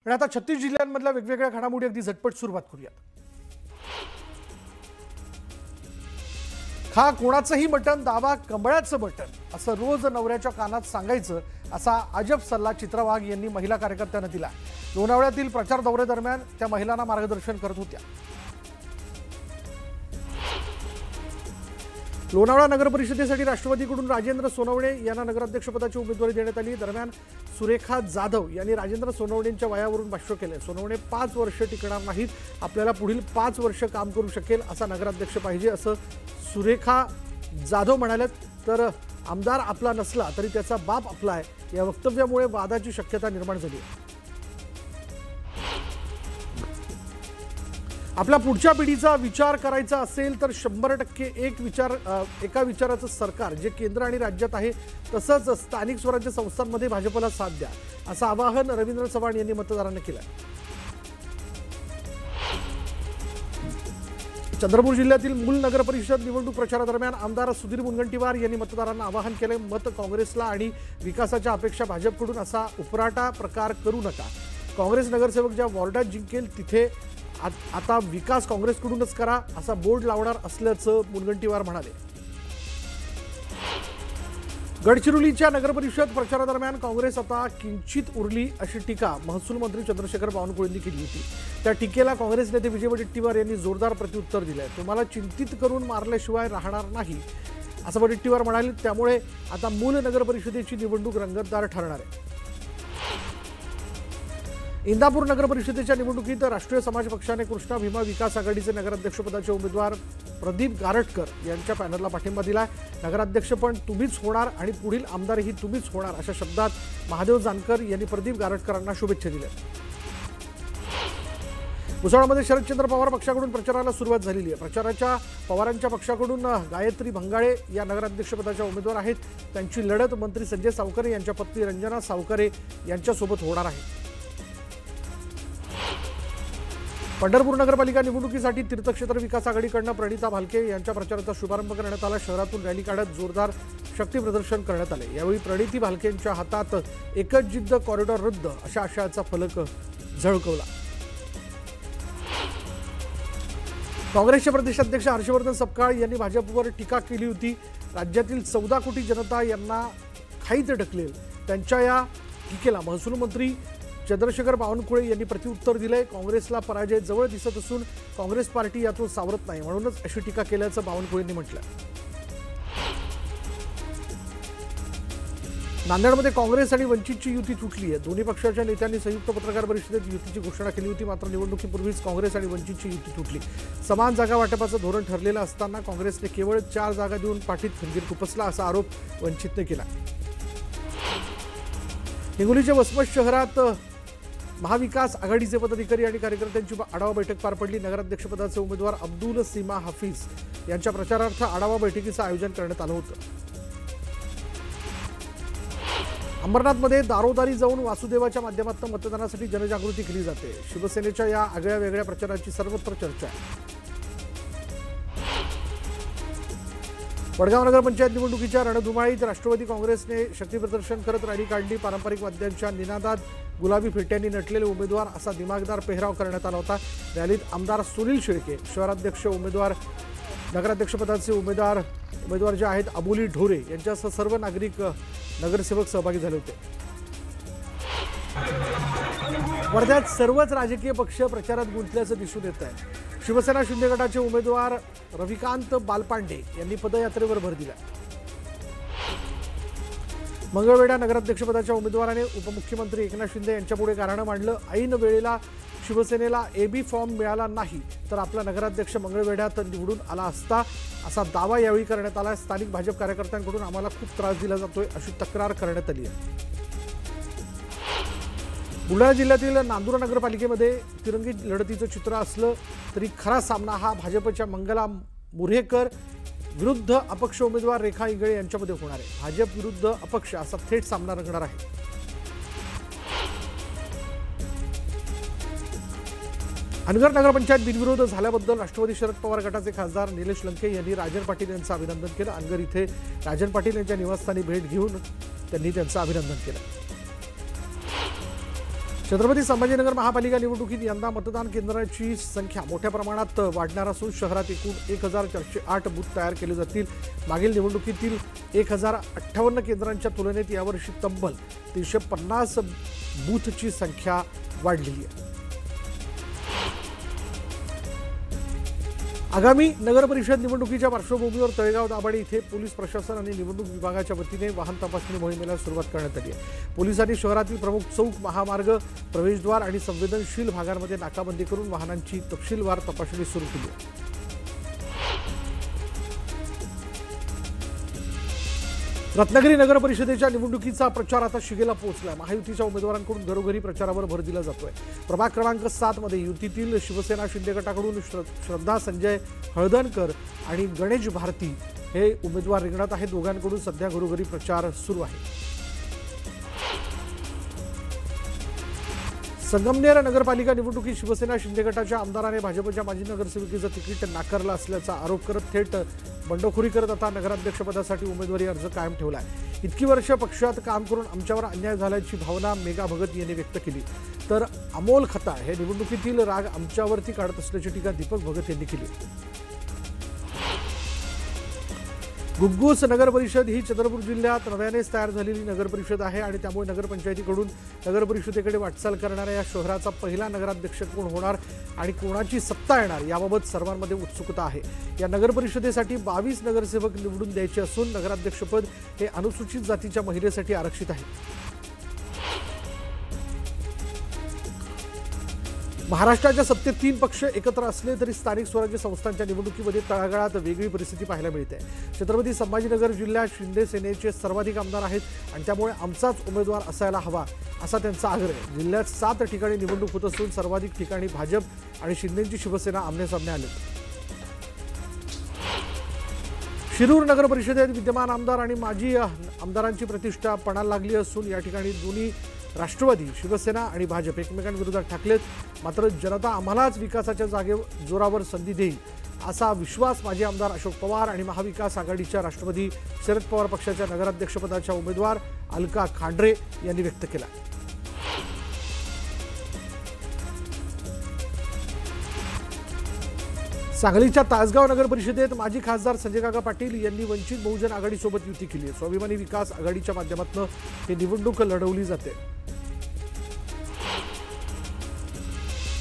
आणि आता 36 जिल्ह्यांमधल्या वेगवेगळ्या घडामोडी अगदी झटपट सुरुवात करूयात। खा कोणाचंही मटण, दावा कमळाचं बटन असं रोज नवऱ्याच्या कानात सांगायचं असा अजब सल्ला चित्रा वाघ यांनी महिला कार्यकर्त्यांना दिला। लोणावळ्यातील प्रचार दौऱ्यादरम्यान त्या महिलांना मार्गदर्शन करत होत्या। लोणावळा नगर परिषदेसाठी राष्ट्रवादीकडून राजेंद्र सोनवणे यांना नगराध्यक्षपदाची उमेदवारी देण्यात आली। दरम्यान सुरेखा जाधव यांनी राजेंद्र सोनवणेंच्या वयावरून भाष्य केले। सोनवणे 5 वर्ष टिकणार नाहीत, आपल्याला पुढील 5 वर्ष काम करू शकेल असा नगराध्यक्ष पाहिजे असं सुरेखा जाधव म्हणालेत। तर आमदार आपला नसला तरी त्याचा बाप आपला आहे या वक्तव्यामुळे वादाची शक्यता निर्माण झाली आहे। आपल्या पुढच्या पिढीचा विचार करायचा असेल तर 100% एका विचाराचं सरकार जे केंद्र आणि राज्यात आहे तसंच स्थानिक स्वराज्य संस्थांमध्ये भाजपला साथ द्या असं आवाहन रवींद्र चव्हाण यांनी मतदारांना केलं। चंद्रपूर जिल्ह्यातील मूल नगर परिषद निवडणूक प्रचारादरम्यान आमदार सुधीर मुनगंटीवार यांनी मतदारांना आवाहन केले। मत काँग्रेसला आणि विकासाच्या अपेक्षा भाजपकडून असा उपराटा प्रकार करू नका। काँग्रेस नगरसेवक ज्या वॉर्डात जिंकेल तिथे आता विकास काँग्रेसकडूनच करा असा बोर्ड लावणार असल्याचं मुनगंटीवार म्हणाले। गडचिरोलीच्या नगरपरिषद प्रचारादरम्यान काँग्रेस आता किंचित उरली अशी टीका महसूल मंत्री चंद्रशेखर बावनकुळेंनी केली होती। त्या टीकेला काँग्रेस नेते विजय वडेट्टीवार यांनी जोरदार प्रत्युत्तर दिलंय। तुम्हाला चिंतित करून मारल्याशिवाय राहणार नाही असं वडेट्टीवार म्हणाले। त्यामुळे आता मूल नगरपरिषदेची निवडणूक रंगतदार ठरणार आहे। इंदापूर नगर परिषदेच्या निवडणुकीत राष्ट्रीय समाज पक्षाने कृष्णा भीमा विकास आघाडीचे नगराध्यक्षपदाचे उमेदवार प्रदीप गारटकर यांच्या पॅनलला पाठिंबा दिला। नगराध्यक्ष पण तुम्हीच होणार आणि पुढील आमदारही तुम्हीच होणार अशा शब्दात महादेव जानकर यांनी प्रदीप गारटकरांना शुभेच्छा दिल्या। भुसावळमध्ये शरदचंद्र पवार पक्षाकडून प्रचाराला सुरुवात झालेली आहे। प्रचाराच्या पवारांच्या पक्षाकडून गायत्री भंगाळे या नगराध्यक्षपदाच्या उमेदवार आहेत। त्यांची लढत मंत्री संजय सावकारे यांच्या पत्नी रंजना सावकारे यांच्यासोबत होणार आहे। पंढरपूर नगरपालिका निवडणुकीसाठी तीर्थक्षेत्र विकास आघाडीकडून प्रणिता भालके यांच्या प्रचाराचा शुभारंभ करण्यात आला। शहरातून रॅली काढत जोरदार शक्ती प्रदर्शन करण्यात आले। यावेळी प्रणिती भालकेंच्या हातात एकच जिद्द कॉरिडॉर रद्द अशा आशयाचा फलक झळकवला। काँग्रेसचे प्रदेशाध्यक्ष हर्षवर्धन सपकाळ यांनी भाजपवर टीका केली होती। राज्यातील 14 कोटी जनता यांना खाईत ढकलेल त्यांच्या या टीकेला महसूल मंत्री चंद्रशेखर बावनकुळे यांनी प्रत्युत्तर दिले। काँग्रेसला पराजय जवळ दिसत असून काँग्रेस पार्टी यातून सावरत नाही म्हणूनच अशी टीका केल्याचं बावनकुळेंनी म्हटलं। नांदेडमध्ये काँग्रेस आणि वंचितची युती तुटली आहे। दोन्ही पक्षाच्या नेत्यांनी संयुक्त पत्रकार परिषदेत युतीची घोषणा केली होती, मात्र निवडणुकीपूर्वीच काँग्रेस आणि वंचितची युती तुटली। समान जागा वाटपाचं धोरण ठरलेलं असताना काँग्रेसने केवळ 4 जागा देऊन पाठीत खंजीर खुपसला असा आरोप वंचितने केला। हिंगोलीच्या वसमत शहरात महाविकास आघाडीचे पदाधिकारी आणि कार्यकर्त्यांची आढावा बैठक पार पडली। नगराध्यक्षपदाचे उमेदवार अब्दुल सीमा हाफिज यांच्या प्रचारार्थ आढावा बैठकीचं आयोजन करण्यात आलं होतं। अंबरनाथमध्ये दारोदारी जाऊन वासुदेवाच्या माध्यमातून मतदानासाठी जनजागृती केली जाते। शिवसेनेच्या या आगळ्या वेगळ्या प्रचाराची सर्वत्र चर्चा आहे। वडगाव नगर पंचायत निवडणुकीच्या रणधुमाळीत राष्ट्रवादी काँग्रेसने शक्ती प्रदर्शन करत रॅली काढली। पारंपरिक वाद्यांच्या निनादात गुलाबी फेट्यांनी नटलेले उमेदवार असा दिमागदार पेहराव करण्यात आला होता। रॅलीत आमदार सुनील शेळके, शहराध्यक्ष उमेदवार, नगराध्यक्षपदाचे उमेदवार जे आहेत अबोली ढोरे यांच्यासह सर्व नागरिक नगरसेवक सहभागी झाले होते। वर्ध्यात सर्वच राजकीय पक्ष प्रचारात गुंतल्याचं दिसून येत आहे। शिवसेना शिंदे गटाचे उमेदवार रविकांत बालपांडे यांनी पदयात्रेवर भर दिला। मंगळवेढा नगराध्यक्षपदाच्या उमेदवाराने उपमुख्यमंत्री एकनाथ शिंदे यांच्यापुढे गाऱ्हाणं मांडलं। ऐन वेळेला शिवसेनेला AB फॉर्म मिळाला नाही तर आपला नगराध्यक्ष मंगळवेढ्यात निवडून आला असता असा दावा यावेळी करण्यात आला। स्थानिक भाजप कार्यकर्त्यांकडून आम्हाला खूप त्रास दिला जातोय अशी तक्रार करण्यात आली आहे। बुलढाणा जिल्ह्यातील नांदुरा नगरपालिकेमध्ये तिरंगी लढतीचं चित्र असलं तरी खरा सामना हा भाजपच्या मंगला मुर्हेकर विरुद्ध अपक्ष उमेदवार रेखा इंगळे यांच्यामध्ये होणार आहे। भाजप विरुद्ध अपक्ष असा थेट सामना रंगणार आहे। अनगर नगरपंचायत बिनविरोध झाल्याबद्दल राष्ट्रवादी शरद पवार गटाचे खासदार निलेश लंके यांनी राजन पाटील यांचं अभिनंदन केलं। अनगर इथे राजन पाटील यांच्या निवासस्थानी भेट घेऊन त्यांनी त्यांचं अभिनंदन केलं। छत्रपती संभाजीनगर महापालिका निवडणुकीत यंदा मतदान केंद्राची संख्या मोठ्या प्रमाणात वाढणार असून शहरात एकूण 1408 बूथ तयार केले जातील। मागील निवडणुकीतील 1058 केंद्रांच्या तुलनेत यावर्षी तब्बल 350 बूथची संख्या वाढली आहे। आगामी नगर परिषद निवडणुकीच्या पार्श्वभूमीवर तळेगाव दाभाडे इथे पोलीस प्रशासन आणि निवडणूक विभागाच्या वतीने वाहन तपासणी मोहिमेला सुरुवात करण्यात आली आहे। पोलिसांनी शहरातील प्रमुख चौक, महामार्ग, प्रवेशद्वार आणि संवेदनशील भागांमध्ये नाकाबंदी करून वाहनांची तपशीलवार तपासणी सुरू केली आहे। रत्नागिरी नगर परिषदेच्या निवडणुकीचा प्रचार आता शिगेला पोहोचलाय। महायुतीच्या उमेदवारांकडून घरोघरी प्रचारावर भर दिला जातोय। प्रभाग क्रमांक 7 मध्ये युतीतील शिवसेना शिंदे गटाकडून श्रद्धा संजय हळदणकर आणि गणेश भारती हे उमेदवार रिंगणात आहेत। दोघांकडून सध्या घरोघरी प्रचार सुरू आहे। संगमनेर नगरपालिका निवडणुकीत शिवसेना शिंदे गटाच्या आमदाराने भाजपच्या माजी नगरसेविकेचं तिकीट नाकारलं असल्याचा आरोप करत थेट बंडखोरी करत आता नगराध्यक्षपदासाठी उमेदवारी अर्ज कायम ठेवला आहे। इतकी वर्ष पक्षात काम करून आमच्यावर अन्याय झाल्याची भावना मेघा भगत यांनी व्यक्त केली, तर अमोल खताळ हे निवडणुकीतील राग आमच्यावरती काढत असल्याची टीका दीपक भगत यांनी केली। घुग्गुस नगर परिषद ही चंद्रपूर जिल्ह्यात नव्यानेच तयार झालेली नगर परिषद आहे आणि त्यामुळे नगरपंचायतीकडून नगर परिषदेकडे वाटचाल करणाऱ्या या शहराचा पहिला नगराध्यक्ष कोण होणार आणि कोणाची सत्ता येणार याबाबत सर्वांमध्ये उत्सुकता आहे। या नगर परिषदेसाठी 22 नगरसेवक निवडून द्यायचे असून नगराध्यक्षपद हे अनुसूचित जातीच्या महिलेसाठी आरक्षित आहे। महाराष्ट्राच्या सत्तेत 3 पक्ष एकत्र असले तरी स्थानिक स्वराज्य संस्थांच्या निवडणुकीमध्ये तळागाळात वेगळी परिस्थिती पाहायला मिळते। छत्रपती संभाजीनगर जिल्ह्यात शिंदे सेनेचे सर्वाधिक आमदार आहेत आणि त्यामुळे आमचाच उमेदवार असायला हवा असा त्यांचा आग्रह आहे। जिल्ह्यात 7 ठिकाणी निवडणूक होत असून सर्वाधिक ठिकाणी भाजप आणि शिंदेची शिवसेना आमनेसामने आले। शिरूर नगर परिषदेत विद्यमान आमदार आणि माजी आमदारांची प्रतिष्ठा पणाला लागली असून या ठिकाणी दोन्ही राष्ट्रवादी, शिवसेना आणि भाजप एकमेकांविरोधात ठाकलेत। मात्र जनता आम्हालाच विकासाच्या जोरावर संधी देईल असा विश्वास माजी आमदार अशोक पवार आणि महाविकास आघाडीच्या राष्ट्रवादी शरद पवार पक्षाच्या नगराध्यक्षपदाच्या उमेदवार अलका खांड्रे यांनी व्यक्त केला। सांगलीच्या तासगाव नगर परिषदेत माजी खासदार संजय काका पाटील यांनी वंचित बहुजन आघाडीसोबत युती केली आहे। स्वाभिमानी विकास आघाडीच्या माध्यमातून ही निवडणूक लढवली जाते।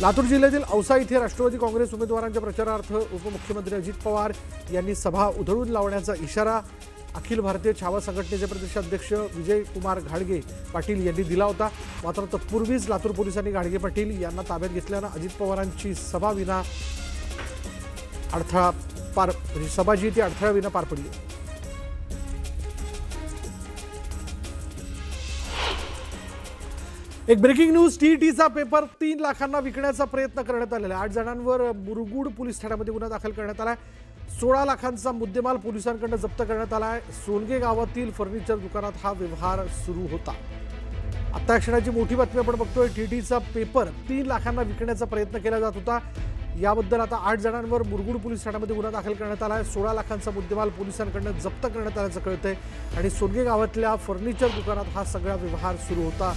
लातूर जिल्ह्यातील औसा इथे राष्ट्रवादी काँग्रेस उमेदवारांच्या प्रचारार्थ उपमुख्यमंत्री अजित पवार यांनी सभा उधळून लावण्याचा इशारा अखिल भारतीय छावा संघटनेचे प्रदेशाध्यक्ष विजय कुमार घाडगे पाटील यांनी दिला होता। मात्र तत्पूर्वीच लातूर पोलिसांनी घाडगे पाटील यांना ताब्यात घेतल्यानं अजित पवारांची सभा जी ती अडथळाविना पार पडली। एक ब्रेकिंग न्यूज, टीईटीचा पेपर 3 लाखांना विकण्याचा प्रयत्न करण्यात आलेला आहे। 8 जणांवर मुरगुड पोलीस ठाण्यामध्ये गुन्हा दाखल करण्यात आला आहे। 16 लाखांचा मुद्देमाल पोलिसांकडून जप्त करण्यात आला आहे। सोनगे गावातील फर्निचर दुकानात हा व्यवहार सुरू होता। आता क्षणाची मोठी बातमी आपण बघतोय। टीईटीचा पेपर 3 लाखांना विकण्याचा प्रयत्न केला जात होता। याबद्दल आता 8 जणांवर मुरगुड पोलीस ठाण्यामध्ये गुन्हा दाखल करण्यात आला आहे। 16 लाखांचा मुद्देमाल पोलिसांकडून जप्त करण्यात आल्याचं कळतंय आणि सोनगे गावातल्या फर्निचर दुकानात हा सगळा व्यवहार सुरू होता।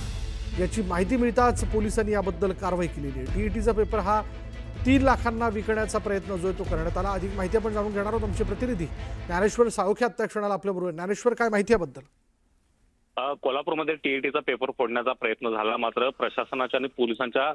याची माहिती मिळताच पोलिसांनी याबद्दल कारवाई केलेली आहे। टीईटीचा पेपर हा 3 लाखांना विकण्याचा प्रयत्न जो तो करण्यात आला। अधिक माहिती आपण जाणून घेणार आहोत। आमचे प्रतिनिधी ज्ञानेश्वर साळोखे आता क्षणाला आपल्याबरोबर। ज्ञानेश्वर, काय माहिती याबद्दल? कोल्हापूरमध्ये टीईटीचा पेपर फोडण्याचा प्रयत्न झाला, मात्र प्रशासनाच्या आणि पोलिसांच्या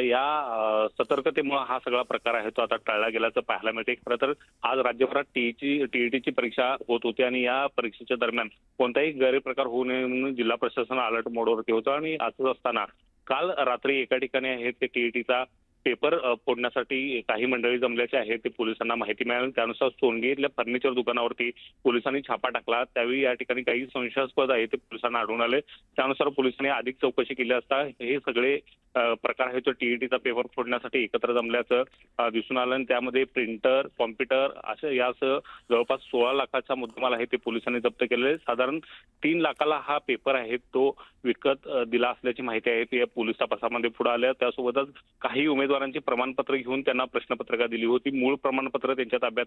या सतर्कतेमुळे हा सगळा प्रकार आहे तो आता टाळला गेल्याचं पाहायला मिळते। खरं तर आज राज्यभरात टीईटीची परीक्षा होत होती आणि या परीक्षेच्या दरम्यान कोणताही गैरप्रकार होऊ नये म्हणून जिल्हा प्रशासन अलर्ट मोडवरती होतं आणि असंच असताना काल रात्री एका ठिकाणी आहे ते टीईटीचा पेपर फोडण्यासाठी काही मंडळी जमल्याचे आहे ते पोलिसांना माहिती मिळाली। त्यानुसार सोनगे इथल्या फर्निचर दुकानावरती पोलिसांनी छापा टाकला। त्यावेळी या ठिकाणी काही संशयास्पद आहे ते पोलिसांना आढळून आले। त्यानुसार पोलिसांनी अधिक चौकशी केली असता हे सगळे प्रकार आहे तो टीईटीचा पेपर फोडण्यासाठी एकत्र जमल्याचं दिसून आलं आणि त्यामध्ये प्रिंटर, कॉम्प्युटर असं यासह जवळपास 16 लाखाचा मुद्देमाल आहे ते पोलिसांनी जप्त केलेले। साधारण 3 लाखाला हा पेपर आहे तो विकत दिला असल्याची माहिती आहे ती पोलीस तपासामध्ये पुढे आल्या। त्यासोबतच काही उमेदवार उमेदवारांची प्रमाणपत्र घेऊन त्यांना प्रश्नपत्रिका दिली होती. मूळ प्रमाणपत्र त्यांच्या ताब्यात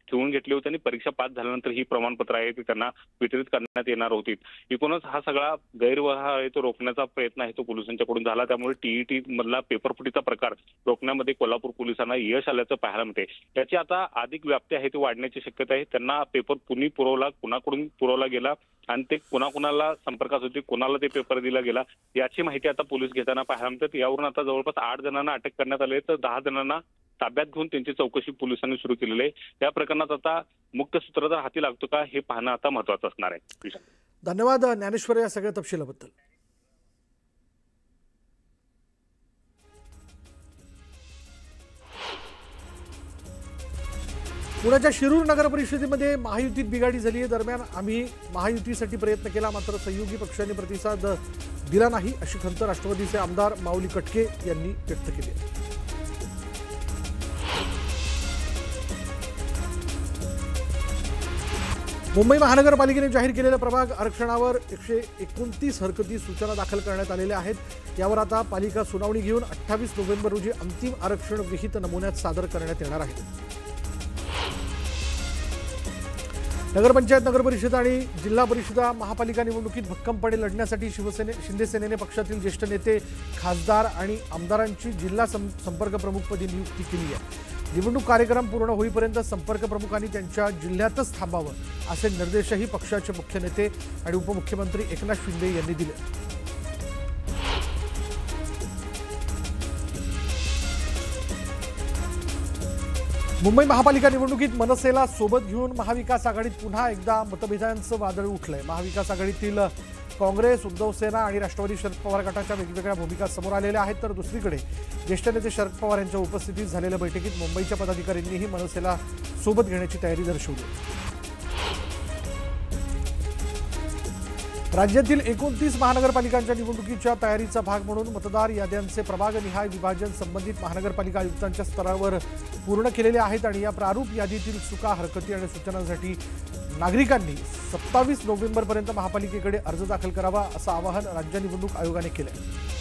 ठेवून घेतली होती आणि परीक्षा पास झाल्यानंतर ही प्रमाणपत्र आहे ती त्यांना वितरित करण्यात येणार होती. एकूणच हा सगळा गैरव्यवहार आहे तो रोखण्याचा प्रयत्न आहे तो पोलिसांच्याकडून झाला. त्यामुळे टीईटी मधला पेपरफुटीचा प्रकार रोखण्यामध्ये कोल्हापूर पोलिसांना यश आल्याचं पाहायला मिळते. याची आता अधिक व्याप्ती आहे ती वाढण्याची शक्यता आहे. त्यांना पेपर कुणी पुरवला, कुणाकडून पुरवला गेला आणि ते कुणाकुणाला संपर्कात होते, कुणाला ते पेपर दिला गेला याची माहिती आता पोलीस घेताना पाहायला मिळतात. यावरून आता जवळपास 8 जणांना अटक करण्यात आली तर 10 जणांना ताब्यात घेऊन त्यांची चौकशी पोलिसांनी सुरू केलेली आहे. या प्रकरणात आता मुख्य सूत्रधार हाती लागतो का हे पाहणं आता महत्वाचं असणार आहे. धन्यवाद ज्ञानेश्वर या सगळ्या तपशिलाबद्दल. पुण्याच्या शिरूर नगर परिषदेमध्ये महायुतीत बिघाडी झाली आहे. दरम्यान आम्ही महायुतीसाठी प्रयत्न केला मात्र सहयोगी पक्षांनी प्रतिसाद दिला नाही अशी खंत राष्ट्रवादीचे आमदार माऊली कटके यांनी व्यक्त केली आहे. मुंबई महानगरपालिकेने जाहीर केलेल्या प्रभाग आरक्षणावर 129 हरकती सूचना दाखल करण्यात आलेल्या आहेत. यावर आता पालिका सुनावणी घेऊन 28 नोव्हेंबर रोजी अंतिम आरक्षण विहित नमुन्यात सादर करण्यात येणार आहे. नगरपंचायत, नगरपरिषद आणि जिल्हा परिषदा महापालिका निवडणुकीत भक्कमपणे लढण्यासाठी शिंदे सेनेने पक्षातील ज्येष्ठ नेते, खासदार आणि आमदारांची जिल्हा संपर्क प्रमुखपदी नियुक्ती केली आहे. निवडणूक कार्यक्रम पूर्ण होईपर्यंत संपर्क प्रमुखांनी त्यांच्या जिल्ह्यातच थांबावं असे निर्देशही पक्षाचे मुख्य नेते आणि उपमुख्यमंत्री एकनाथ शिंदे यांनी दिले. मुंबई महापालिका निवडणुकीत मनसेला सोबत घेऊन महाविकास आघाडीत पुन्हा एकदा मतभेदांचं वादळ उठलंय. महाविकास आघाडीतील काँग्रेस, उद्धव सेना आणि राष्ट्रवादी शरद पवार गटाच्या वेगवेगळ्या भूमिका समोर आलेल्या आहेत. तर दुसरीकडे ज्येष्ठ नेते शरद पवार यांच्या उपस्थितीत झालेल्या बैठकीत मुंबईच्या पदाधिकाऱ्यांनीही मनसेला सोबत घेण्याची तयारी दर्शवली. राज्यातील 29 महानगरपालिकांच्या निवडणुकीच्या तयारीचा भाग म्हणून मतदार याद्यांचे प्रभागनिहाय विभाजन संबंधित महानगरपालिका आयुक्तांच्या स्तरावर पूर्ण केलेले आहेत आणि या प्रारूप यादीतील चुका, हरकती आणि सूचनांसाठी नागरिकांनी 27 नोव्हेंबरपर्यंत महापालिकेकडे अर्ज दाखल करावा असं आवाहन राज्य निवडणूक आयोगाने केलं आहे.